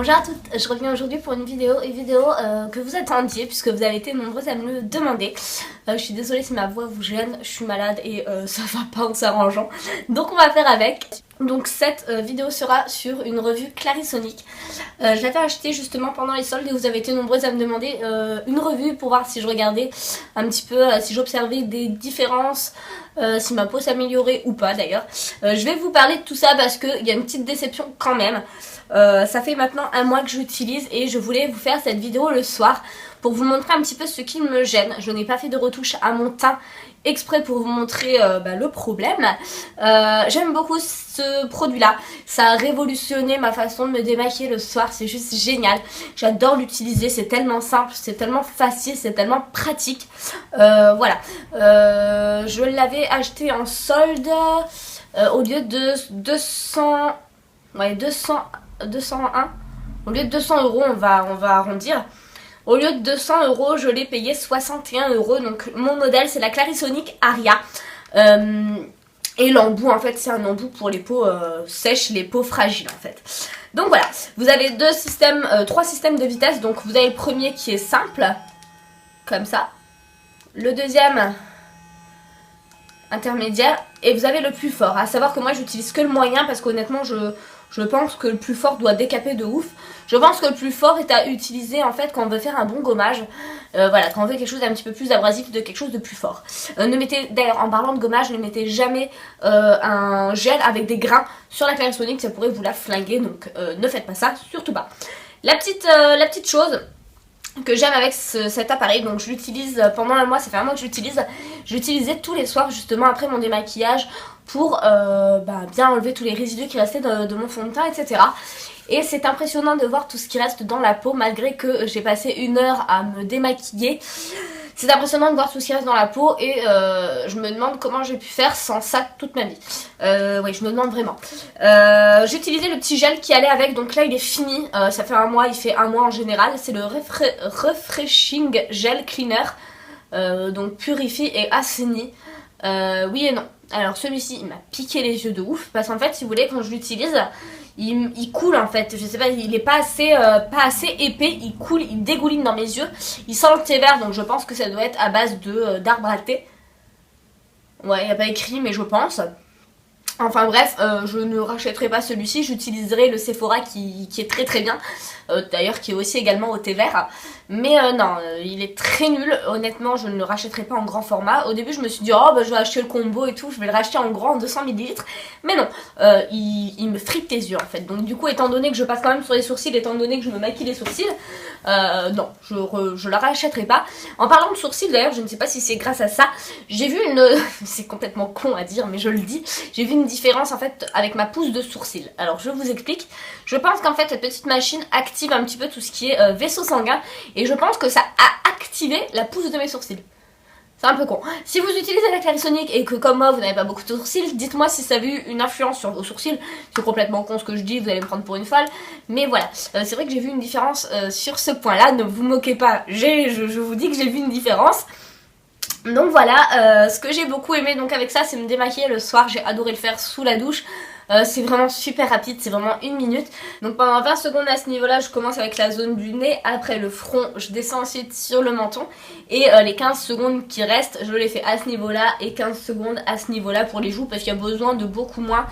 Bonjour à toutes, je reviens aujourd'hui pour une vidéo que vous attendiez puisque vous avez été nombreux à me le demander. Je suis désolée si ma voix vous gêne, je suis malade et ça va pas en s'arrangeant. Donc on va faire avec. Donc cette vidéo sera sur une revue Clarisonic. Je l'avais achetée justement pendant les soldes et vous avez été nombreux à me demander une revue pour voir si je regardais un petit peu, si j'observais des différences, si ma peau s'améliorait ou pas d'ailleurs. Je vais vous parler de tout ça parce qu'il y a une petite déception quand même. Ça fait maintenant un mois que j'utilise et je voulais vous faire cette vidéo le soir pour vous montrer un petit peu ce qui me gêne. Je n'ai pas fait de retouche à mon teint exprès pour vous montrer le problème. J'aime beaucoup ce produit là, ça a révolutionné ma façon de me démaquiller le soir, c'est juste génial, j'adore l'utiliser, c'est tellement simple, c'est tellement facile, c'est tellement pratique. Voilà, je l'avais acheté en solde au lieu de 201, au lieu de 200 euros, on va arrondir. Au lieu de 200 euros, je l'ai payé 61 euros. Donc mon modèle, c'est la Clarisonic Aria. Et l'embout, en fait, c'est un embout pour les peaux sèches, les peaux fragiles, en fait. Donc voilà, vous avez trois systèmes de vitesse. Donc vous avez le premier qui est simple, comme ça. Le deuxième, intermédiaire. Et vous avez le plus fort. À savoir que moi, j'utilise que le moyen parce qu'honnêtement, je pense que le plus fort doit décaper de ouf. Je pense que le plus fort est à utiliser en fait quand on veut faire un bon gommage. Voilà, quand on veut quelque chose d'un petit peu plus abrasif, de quelque chose de plus fort. D'ailleurs, en parlant de gommage, ne mettez jamais un gel avec des grains sur la Clarisonic, ça pourrait vous la flinguer. Donc ne faites pas ça, surtout pas. La petite chose que j'aime avec cet appareil, donc je l'utilise pendant un mois, ça fait un mois que je l'utilise. Je l'utilisais tous les soirs justement après mon démaquillage pour bien enlever tous les résidus qui restaient de mon fond de teint, etc. Et c'est impressionnant de voir tout ce qui reste dans la peau malgré que j'ai passé 1 heure à me démaquiller. C'est impressionnant de voir tout ce qui reste dans la peau et je me demande comment j'ai pu faire sans ça toute ma vie. Oui, je me demande vraiment. J'ai utilisé le petit gel qui allait avec, donc là il est fini. Ça fait un mois, il fait un mois en général. C'est le Refreshing Gel Cleaner. Donc purifie et assainit. Oui et non. Alors celui-ci il m'a piqué les yeux de ouf parce qu'en fait si vous voulez quand je l'utilise il coule en fait, je sais pas, il est pas assez épais, il coule, il dégouline dans mes yeux, il sent le thé vert donc je pense que ça doit être à base d'arbre à thé. Ouais, il n'y a pas écrit mais je pense. Enfin bref, je ne rachèterai pas celui-ci, j'utiliserai le Sephora qui est très très bien, d'ailleurs qui est aussi également au thé vert. Mais non, il est très nul, honnêtement je ne le rachèterai pas en grand format. Au début je me suis dit je vais acheter le combo et tout, je vais le racheter en grand en 200 ml. Mais non, il me fripe les yeux en fait. Donc du coup étant donné que je passe quand même sur les sourcils, étant donné que je me maquille les sourcils, non, je la rachèterai pas. En parlant de sourcils d'ailleurs, je ne sais pas si c'est grâce à ça, j'ai vu c'est complètement con à dire mais je le dis, j'ai vu une différence en fait avec ma pousse de sourcil. Alors je vous explique, je pense qu'en fait cette petite machine active un petit peu tout ce qui est vaisseau sanguin et je pense que ça a activé la pousse de mes sourcils. C'est un peu con. Si vous utilisez la Clarisonic et que comme moi vous n'avez pas beaucoup de sourcils, dites-moi si ça a eu une influence sur vos sourcils. C'est complètement con ce que je dis, vous allez me prendre pour une folle. Mais voilà, c'est vrai que j'ai vu une différence sur ce point-là. Ne vous moquez pas, je vous dis que j'ai vu une différence. Donc voilà, ce que j'ai beaucoup aimé donc avec ça c'est me démaquiller le soir, j'ai adoré le faire sous la douche. C'est vraiment super rapide, c'est vraiment 1 minute. Donc pendant 20 secondes à ce niveau là je commence avec la zone du nez, après le front, je descends ensuite sur le menton. Et les 15 secondes qui restent je les fais à ce niveau là et 15 secondes à ce niveau là pour les joues parce qu'il y a besoin de beaucoup moins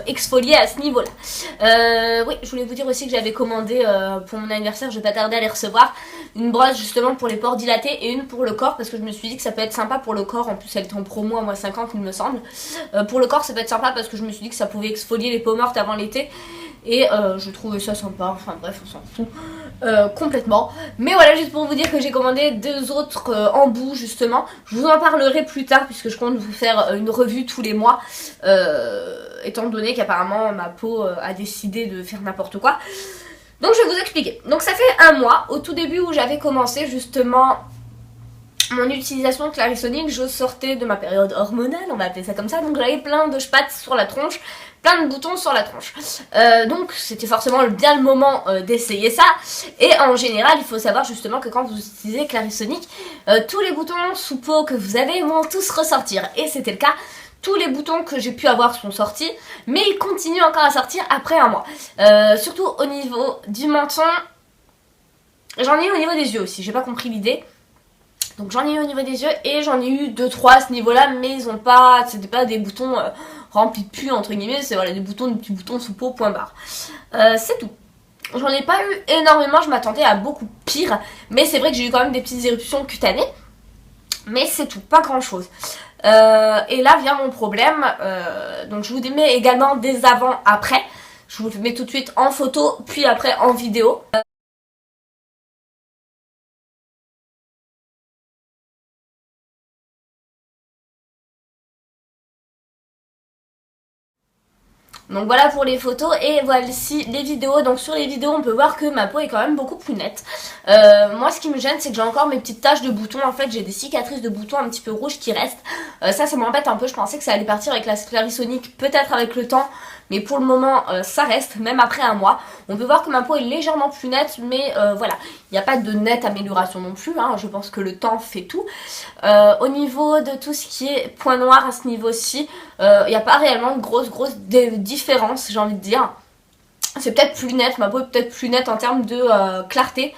exfolier à ce niveau là. Oui, je voulais vous dire aussi que j'avais commandé pour mon anniversaire, je vais pas tarder à les recevoir, une brosse justement pour les pores dilatés et une pour le corps parce que je me suis dit que ça peut être sympa pour le corps, en plus elle est en promo à moins 50 il me semble. Pour le corps ça peut être sympa parce que je me suis dit que ça pouvait exfolier les peaux mortes avant l'été et je trouvais ça sympa, enfin bref on s'en fout complètement. Mais voilà, juste pour vous dire que j'ai commandé 2 autres embouts justement, je vous en parlerai plus tard puisque je compte vous faire une revue tous les mois étant donné qu'apparemment ma peau a décidé de faire n'importe quoi. Donc je vais vous expliquer. Donc ça fait un mois, au tout début où j'avais commencé justement mon utilisation de Clarisonic, je sortais de ma période hormonale, on va appeler ça comme ça, donc j'avais plein de spattes sur la tronche, plein de boutons sur la tronche. Donc c'était forcément bien le moment d'essayer ça. Et en général, il faut savoir justement que quand vous utilisez Clarisonic, tous les boutons sous peau que vous avez vont tous ressortir. Et c'était le cas tous les boutons que j'ai pu avoir sont sortis, mais ils continuent encore à sortir après un mois. Surtout au niveau du menton, j'en ai eu au niveau des yeux aussi, j'ai pas compris l'idée. Donc j'en ai eu au niveau des yeux et j'en ai eu 2-3 à ce niveau-là, mais ils ont pas, c'était pas des boutons remplis de pus entre guillemets, c'est voilà des petits boutons sous peau, point barre. C'est tout. J'en ai pas eu énormément, je m'attendais à beaucoup pire, mais c'est vrai que j'ai eu quand même des petites éruptions cutanées, mais c'est tout, pas grand chose. Et là vient mon problème, donc je vous mets également des avant-après, je vous le mets tout de suite en photo, puis après en vidéo. Donc voilà pour les photos et voici les vidéos. Donc sur les vidéos on peut voir que ma peau est quand même beaucoup plus nette. Moi ce qui me gêne c'est que j'ai encore mes petites taches de boutons. En fait j'ai des cicatrices de boutons un petit peu rouges qui restent. Ça m'embête un peu, je pensais que ça allait partir avec la Clarisonic, peut-être avec le temps. Mais pour le moment ça reste, même après un mois. On peut voir que ma peau est légèrement plus nette, mais voilà, il n'y a pas de nette amélioration non plus, hein. Je pense que le temps fait tout. Au niveau de tout ce qui est point noir à ce niveau-ci, il n'y a pas réellement de grosse différence, j'ai envie de dire. C'est peut-être plus net, ma peau est peut-être plus nette en termes de clarté.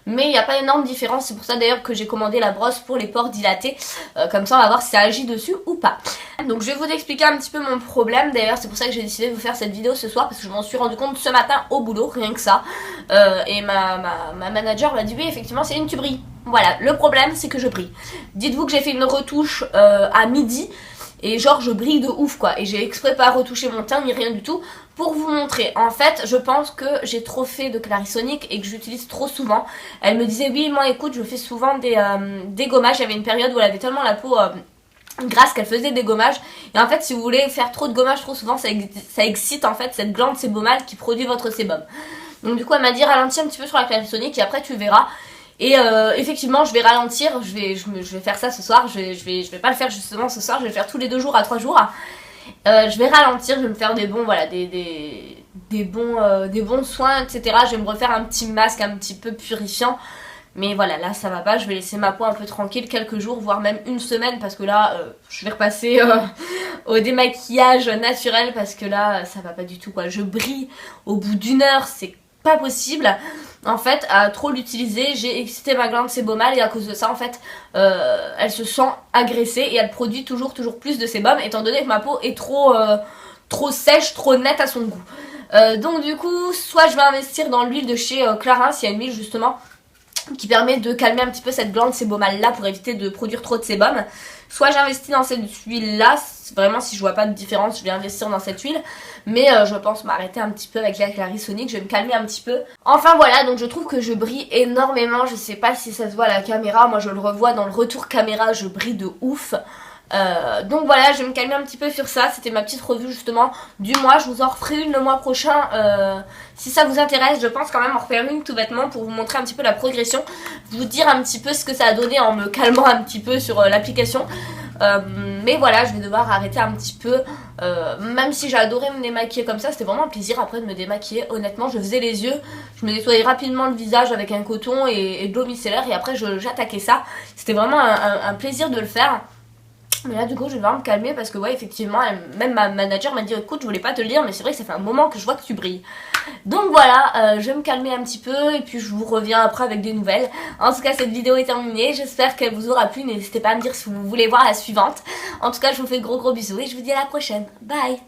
Mais il n'y a pas énorme différence, c'est pour ça d'ailleurs que j'ai commandé la brosse pour les pores dilatés. Comme ça on va voir si ça agit dessus ou pas. Donc je vais vous expliquer un petit peu mon problème. D'ailleurs c'est pour ça que j'ai décidé de vous faire cette vidéo ce soir, parce que je m'en suis rendu compte ce matin au boulot, rien que ça. Et ma manager m'a dit oui effectivement c'est une tu brilles. Voilà, le problème c'est que je brille. Dites-vous que j'ai fait une retouche à midi. Et genre je brille de ouf quoi. Et j'ai exprès pas retouché mon teint ni rien du tout pour vous montrer. En fait je pense que j'ai trop fait de Clarisonic et que j'utilise trop souvent. Elle me disait oui moi écoute je fais souvent des gommages. Il y avait une période où elle avait tellement la peau grasse qu'elle faisait des gommages. Et en fait si vous voulez faire trop de gommages trop souvent ça excite en fait cette glande sébomale qui produit votre sébum. Donc du coup elle m'a dit ralentis un petit peu sur la Clarisonic et après tu verras. Et effectivement je vais ralentir, je vais faire ça ce soir, je vais pas le faire justement ce soir, je vais le faire tous les 2 jours à 3 jours. Je vais ralentir, je vais me faire des bons, voilà, des bons soins, etc. Je vais me refaire un petit masque un petit peu purifiant. Mais voilà, là ça va pas, je vais laisser ma peau un peu tranquille quelques jours, voire même une semaine, parce que là je vais repasser au démaquillage naturel, parce que là ça va pas du tout quoi. Je brille au bout d'1 heure, c'est pas possible. En fait à trop l'utiliser j'ai excité ma glande sébomale et à cause de ça en fait elle se sent agressée et elle produit toujours plus de sébum, étant donné que ma peau est trop sèche, trop nette à son goût. Donc du coup soit je vais investir dans l'huile de chez Clarins, il y a une huile justement qui permet de calmer un petit peu cette glande sébomale là pour éviter de produire trop de sébum. Soit j'investis dans cette huile là, vraiment si je vois pas de différence je vais investir dans cette huile. Mais je pense m'arrêter un petit peu avec la Clarisonic, je vais me calmer un petit peu. Enfin voilà, donc je trouve que je brille énormément, je sais pas si ça se voit à la caméra, moi je le revois dans le retour caméra, je brille de ouf. Donc voilà, je vais me calmer un petit peu sur ça. C'était ma petite revue justement du mois. Je vous en referai une le mois prochain si ça vous intéresse. Je pense quand même en refaire une tout bêtement pour vous montrer un petit peu la progression, vous dire un petit peu ce que ça a donné en me calmant un petit peu sur l'application. Mais voilà, je vais devoir arrêter un petit peu. Même si j'ai adoré me démaquiller comme ça, c'était vraiment un plaisir après de me démaquiller. Honnêtement, je faisais les yeux, je me nettoyais rapidement le visage avec un coton et de l'eau micellaire et après j'attaquais ça. C'était vraiment un plaisir de le faire. Mais là du coup je vais devoir me calmer parce que ouais effectivement même ma manager m'a dit écoute je voulais pas te le dire mais c'est vrai que ça fait un moment que je vois que tu brilles. Donc voilà je vais me calmer un petit peu et puis je vous reviens après avec des nouvelles. En tout cas cette vidéo est terminée, j'espère qu'elle vous aura plu, n'hésitez pas à me dire si vous voulez voir la suivante. En tout cas je vous fais de gros bisous et je vous dis à la prochaine, bye.